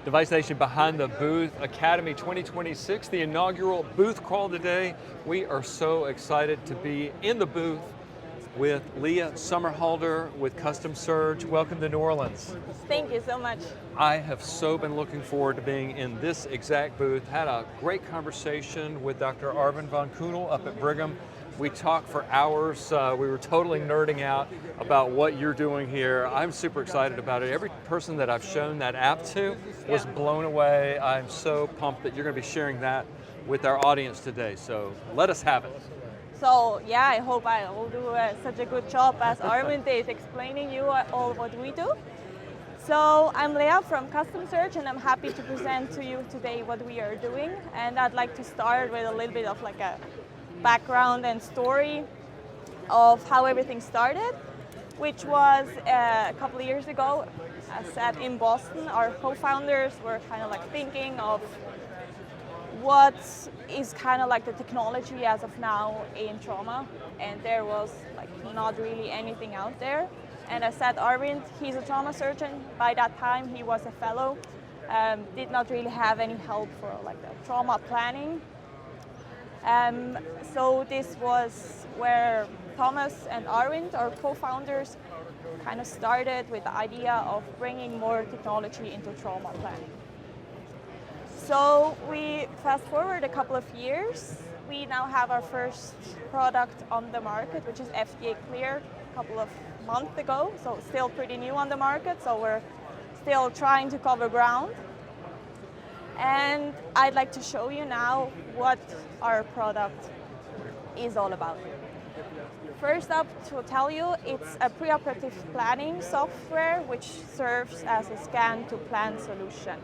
Device Nation, behind the booth, Academy 2026, the inaugural booth crawl today. We are so excited to be in the booth with Lea Sommerhalder with CustomSurg. Welcome to New Orleans. Thank you so much. I have so been looking forward to being in this exact booth. Had a great conversation with Dr. Arvind von Keudell up at Brigham. We talked for hours. We were totally nerding out about what you're doing here. I'm super excited about it. Every person that I've shown that app to was blown away. I'm so pumped that you're going to be sharing that with our audience today. So let us have it. So yeah, I hope I will do such a good job as Arvind is explaining you all what we do. So I'm Lea from CustomSurg, and I'm happy to present to you today what we are doing. And I'd like to start with a little bit of like a background and story of how everything started, which was a couple of years ago. I said in Boston, our co-founders were kind of like thinking of what is kind of like the technology as of now in trauma, and there was like not really anything out there. And I said, Arvind, he's a trauma surgeon. By that time, he was a fellow. Did not really have any help for like the trauma planning. So this was where Thomas and Arvind, our co-founders, kind of started with the idea of bringing more technology into trauma planning. So we fast forward a couple of years. We now have our first product on the market, which is FDA cleared a couple of months ago. So still pretty new on the market. So we're still trying to cover ground. And I'd like to show you now what our product is all about. First up, to tell you, it's a preoperative planning software which serves as a scan to plan solution.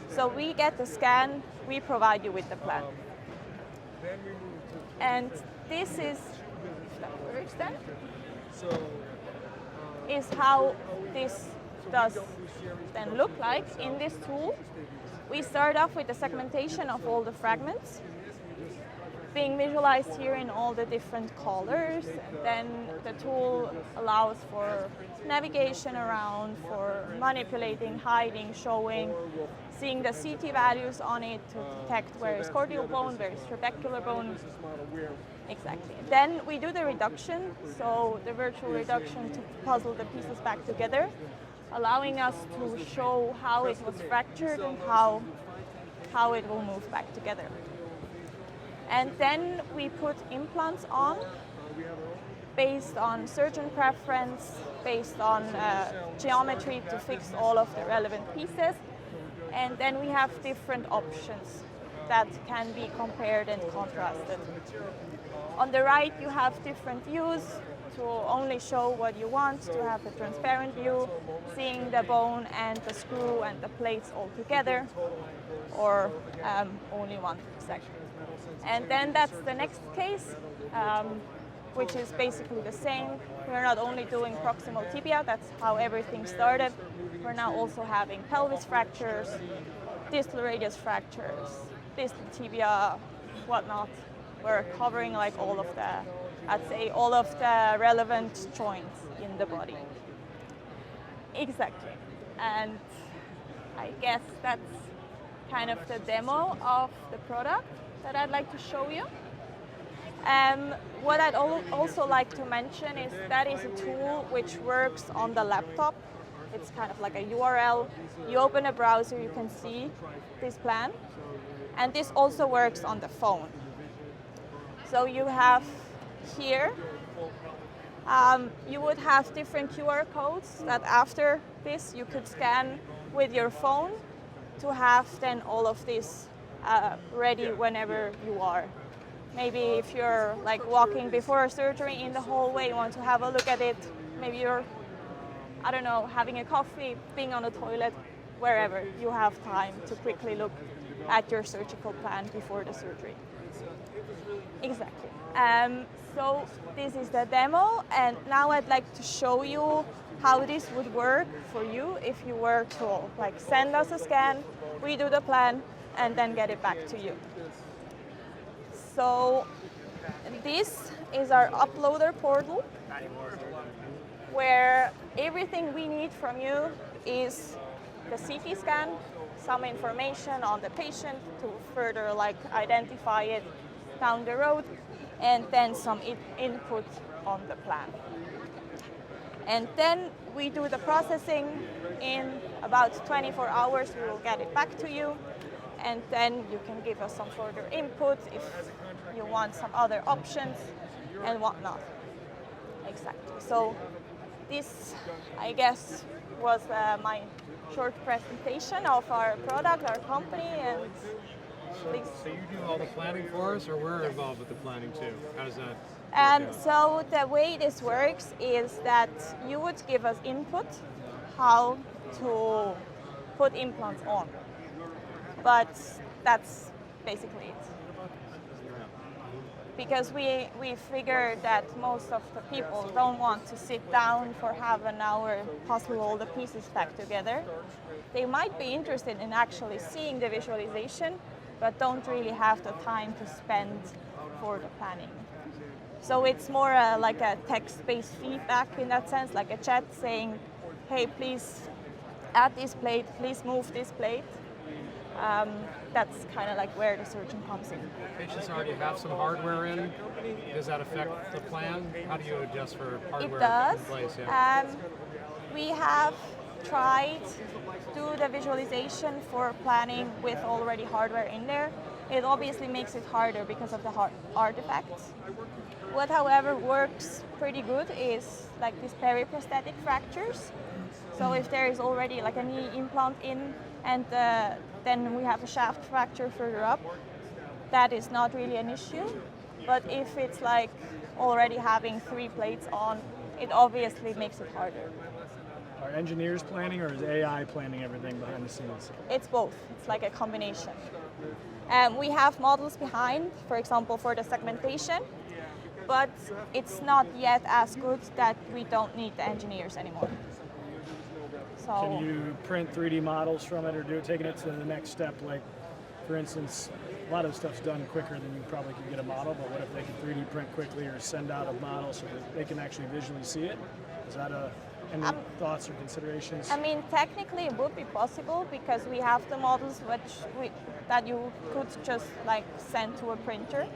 So we get the scan, we provide you with the plan. And this is, if that works then, is how this does then look like in this tool. We start off with the segmentation of all the fragments, being visualized here in all the different colors. And then the tool allows for navigation around, for manipulating, hiding, showing, seeing the CT values on it to detect where is cortical bone, where is trabecular bone. Exactly. Then we do the reduction, so the virtual reduction to puzzle the pieces back together, allowing us to show how it was fractured and how it will move back together. And then we put implants on based on surgeon preference, based on geometry to fix all of the relevant pieces. And then we have different options that can be compared and contrasted. On the right, you have different views to only show what you want, to have the transparent view, seeing the bone and the screw and the plates all together, or only one section. And then that's the next case, which is basically the same. We're not only doing proximal tibia, that's how everything started. We're now also having pelvis fractures, distal radius fractures, distal tibia, whatnot. We're covering like all of the, I'd say, all of the relevant joints in the body. Exactly. And I guess that's kind of the demo of the product that I'd like to show you. What I'd also like to mention is that is a tool which works on the laptop. It's kind of like a URL. You open a browser, you can see this plan. And this also works on the phone. So you have here, you would have different QR codes that after this you could scan with your phone to have then all of this ready whenever you are. Maybe if you're like walking before a surgery in the hallway, you want to have a look at it. Maybe you're, I don't know, having a coffee, being on the toilet, wherever you have time to quickly look at your surgical plan before the surgery. Exactly. So this is the demo, and now I'd like to show you how this would work for you if you were to like send us a scan, we do the plan, and then get it back to you. So this is our uploader portal, where everything we need from you is the CT scan, some information on the patient to further like identify it down the road, and then some input on the plan. And then we do the processing. In about 24 hours, we will get it back to you, and then you can give us some further input if you want some other options and whatnot. Exactly. So this, I guess, was my short presentation of our product, our company, and please. So you do all the planning for us, or we're involved with the planning too? How does that? So the way this works is that you would give us input how to put implants on, but that's basically it. Because we figured that most of the people don't want to sit down for half an hour, puzzle all the pieces back together. They might be interested in actually seeing the visualization, but don't really have the time to spend for the planning. So it's more like a text-based feedback in that sense, like a chat saying, hey, please add this plate, please move this plate. That's kind of like where the surgeon comes in. Patients already have some hardware in. Does that affect the plan? How do you adjust for hardware It does. in place? Yeah. We have tried to do the visualization for planning with already hardware in there. It obviously makes it harder because of the artifacts. What, however, works pretty good is like these periprosthetic fractures. So if there is already like a knee implant in, and then we have a shaft fracture further up, that is not really an issue. But if it's like already having 3 plates on, it obviously makes it harder. Are engineers planning, or is AI planning everything behind the scenes? It's both. It's like a combination. We have models behind, for example, for the segmentation, but it's not yet as good that we don't need the engineers anymore. So, can you print 3D models from it, or taking it to the next step? Like, for instance, a lot of stuff's done quicker than you probably could get a model, but what if they can 3D print quickly or send out a model so that they can actually visually see it? Is that any thoughts or considerations? I mean, technically it would be possible because we have the models that you could just like send to a printer,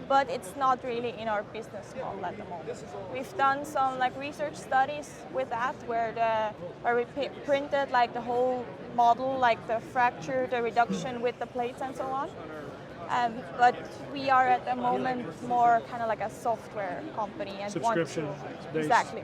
but it's not really in our business model at the moment. We've done some like research studies with that where we printed like the whole model, like the fracture, the reduction with the plates and so on. But we are at the moment more kind of like a software company and subscription based. Exactly.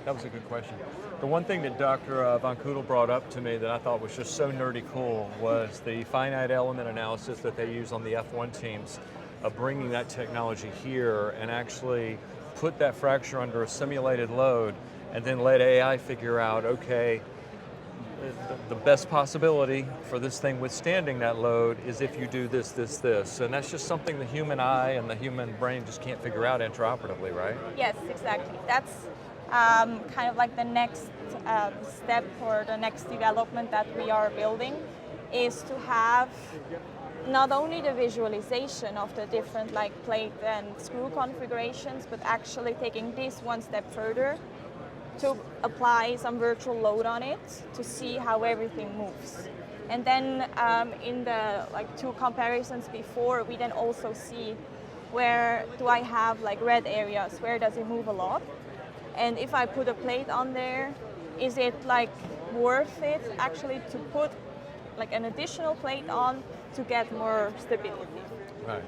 That was a good question. The one thing that Dr. von Keudell brought up to me that I thought was just so nerdy cool was the finite element analysis that they use on the F1 teams, of bringing that technology here and actually put that fracture under a simulated load and then let AI figure out, okay, the best possibility for this thing withstanding that load is if you do this, this, this. And that's just something the human eye and the human brain just can't figure out intraoperatively, right? Yes, exactly. That's kind of like the next step or the next development that we are building, is to have not only the visualization of the different like plate and screw configurations, but actually taking this one step further to apply some virtual load on it to see how everything moves. And then in the like 2 comparisons before, we then also see where do I have like red areas, where does it move a lot? And if I put a plate on there, is it like worth it actually to put like an additional plate on to get more stability? Right.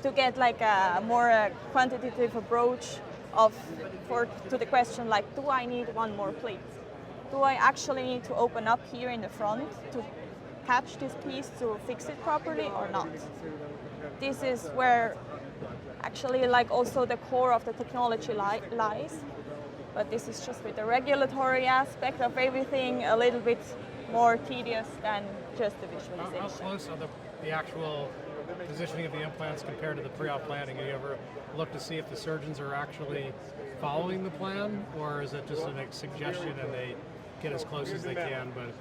To get like a more quantitative approach to the question like, do I need 1 more plate? Do I actually need to open up here in the front to catch this piece to fix it properly or not? This is where actually like also the core of the technology lies. But this is just with the regulatory aspect of everything a little bit more tedious than just the visualization. How close are the actual positioning of the implants compared to the pre-op planning? Have you ever looked to see if the surgeons are actually following the plan, or is it just a suggestion and they get as close as they can? But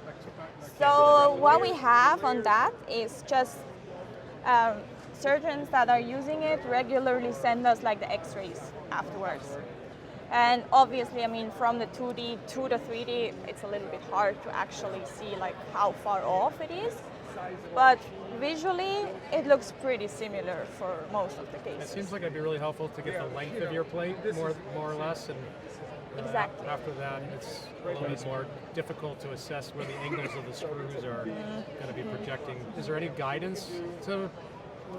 so what we have on that is just surgeons that are using it regularly send us like the x-rays afterwards. And obviously, I mean, from the 2D to the 3D, it's a little bit hard to actually see like how far off it is. But visually, it looks pretty similar for most of the It cases. seems like it'd be really helpful to get the length of your plate more or less, and Exactly. after that, it's a little bit more difficult to assess where the angles of the screws are going to be projecting. Is there any guidance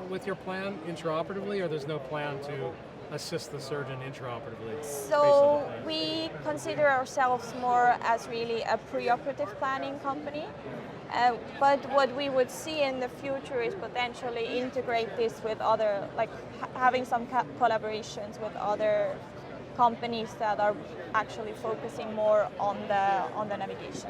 with your plan intraoperatively, or there's no plan to assist the surgeon intraoperatively? So we consider ourselves more as really a preoperative planning company. But what we would see in the future is potentially integrate this with other, like having some collaborations with other companies that are actually focusing more on the navigation.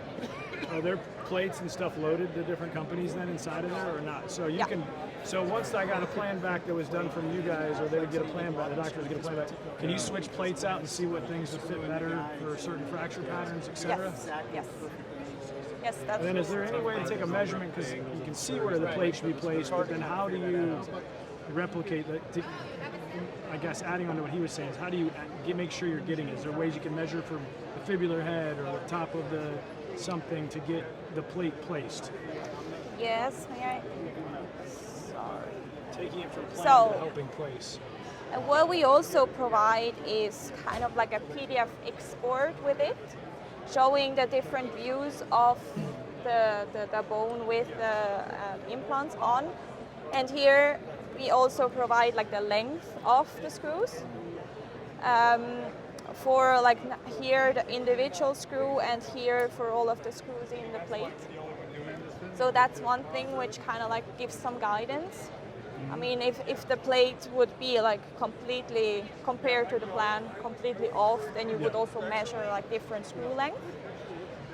Are there plates and stuff loaded to different companies then inside of there or not? So you Yeah. can. So once I got a plan back that was done from you guys, or they would get a plan back, the doctor would get a plan back. Can you switch plates out and see what things would fit better for certain fracture patterns, etc.? Yes, yes. Yes, that's And then is there any way to take a measurement, because you can see where the plate should be placed, but then how do you replicate that? I guess adding on to what he was saying is how do you make sure you're getting it? Is there ways you can measure from the fibular head or the top of the something to get the plate placed? Yes, may I? Sorry. Taking it from plan So- to helping place. And what we also provide is kind of like a PDF export with it, showing the different views of the bone with the implants on. And here we also provide like the length of the screws. For like here the individual screw, and here for all of the screws in the plate. So that's one thing which kind of like gives some guidance. I mean, if the plate would be like completely, compared to the plan, completely off, then you would also measure like different screw length.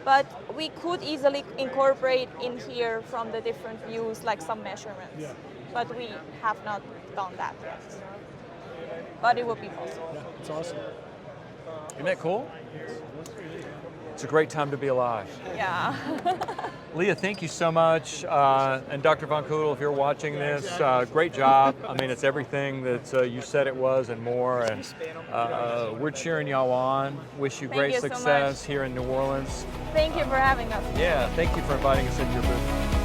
But we could easily incorporate in here from the different views like some measurements. Yeah. But we have not done that yet. But it would be possible. Yeah, it's awesome. Isn't that cool? It's a great time to be alive. Yeah. Lea, thank you so much. And Dr. von Keudell, if you're watching this, great job. I mean, it's everything that you said it was and more. And we're cheering y'all on. Wish you Thank great you so success much. here in New Orleans. Thank you for having us. Yeah, thank you for inviting us into your booth.